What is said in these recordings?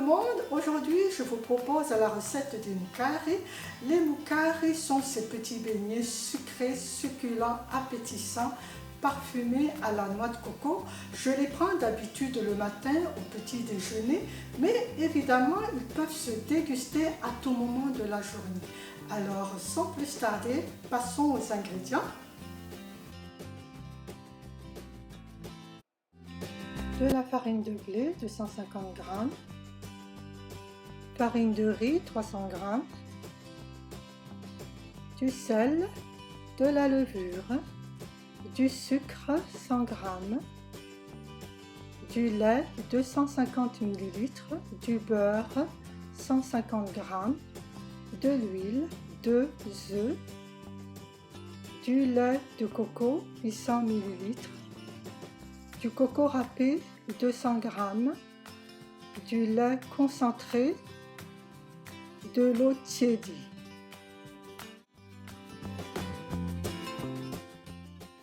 monde, aujourd'hui je vous propose la recette des moukaris. Les moukaris sont ces petits beignets sucrés, succulents, appétissants, parfumés à la noix de coco. Je les prends d'habitude le matin au petit déjeuner, mais évidemment ils peuvent se déguster à tout moment de la journée. Alors sans plus tarder, passons aux ingrédients. De la farine de blé 250 g, farine de riz 300 g, du sel, de la levure, du sucre 100 g, du lait 250 ml, du beurre 150 g, de l'huile, 2 œufs, du lait de coco 800 ml, du coco râpé 200 g, du lait concentré, de l'eau tiédie.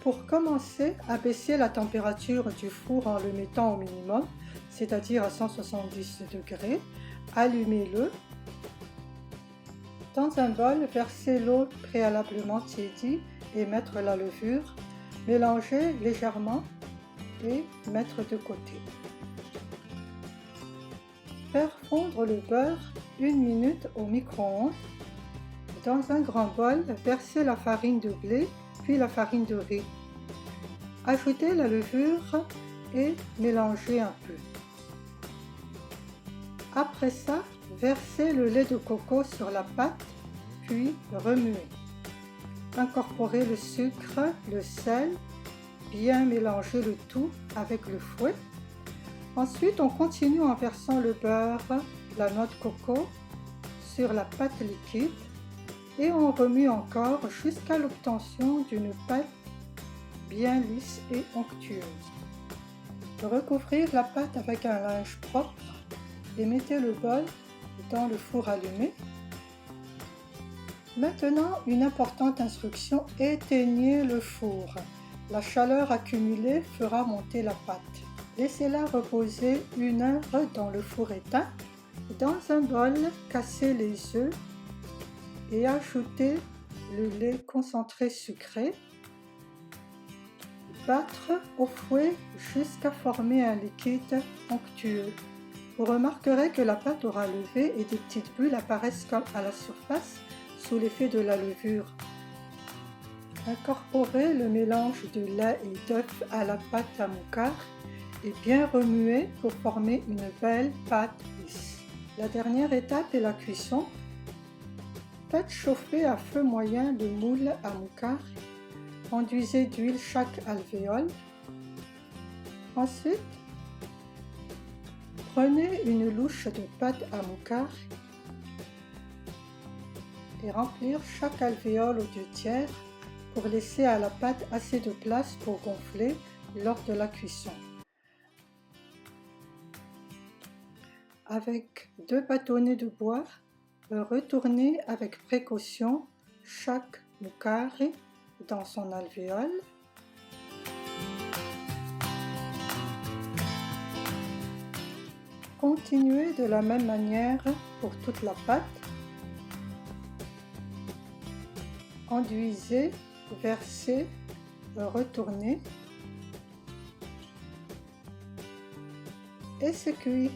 Pour commencer, abaissez la température du four en le mettant au minimum, c'est-à-dire à 170 degrés. Allumez-le. Dans un bol, versez l'eau préalablement tiédie et mettre la levure. Mélangez légèrement et mettre de côté. Faire fondre le beurre 1 minute au micro-ondes. Dans un grand bol, versez la farine de blé puis la farine de riz. Ajoutez la levure et mélangez un peu. Après ça, versez le lait de coco sur la pâte puis remuez. Incorporez le sucre, le sel, bien mélanger le tout avec le fouet. Ensuite, on continue en versant le beurre, la noix de coco sur la pâte liquide et on remue encore jusqu'à l'obtention d'une pâte bien lisse et onctueuse. Recouvrir la pâte avec un linge propre et mettez le bol dans le four allumé. Maintenant, une importante instruction, éteignez le four. La chaleur accumulée fera monter la pâte. Laissez-la reposer 1 heure dans le four éteint. Dans un bol, cassez les œufs et ajoutez le lait concentré sucré. Battre au fouet jusqu'à former un liquide onctueux. Vous remarquerez que la pâte aura levé et des petites bulles apparaissent à la surface sous l'effet de la levure. Incorporez le mélange de lait et d'œuf à la pâte à moukar et bien remuer pour former une belle pâte lisse. La dernière étape est la cuisson. Faites chauffer à feu moyen le moule à moukar. Enduisez d'huile chaque alvéole. Ensuite, prenez une louche de pâte à moukar et remplir chaque alvéole aux 2/3 pour laisser à la pâte assez de place pour gonfler lors de la cuisson. Avec 2 bâtonnets de bois, retournez avec précaution chaque moukari dans son alvéole. Continuez de la même manière pour toute la pâte. Enduisez, versez, retournez et c'est cuit.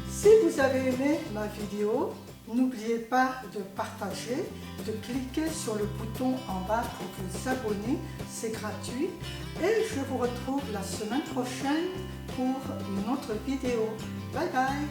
Si vous avez aimé ma vidéo, n'oubliez pas de partager, de cliquer sur le bouton en bas pour vous abonner, c'est gratuit. Et je vous retrouve la semaine prochaine pour une autre vidéo. Bye bye!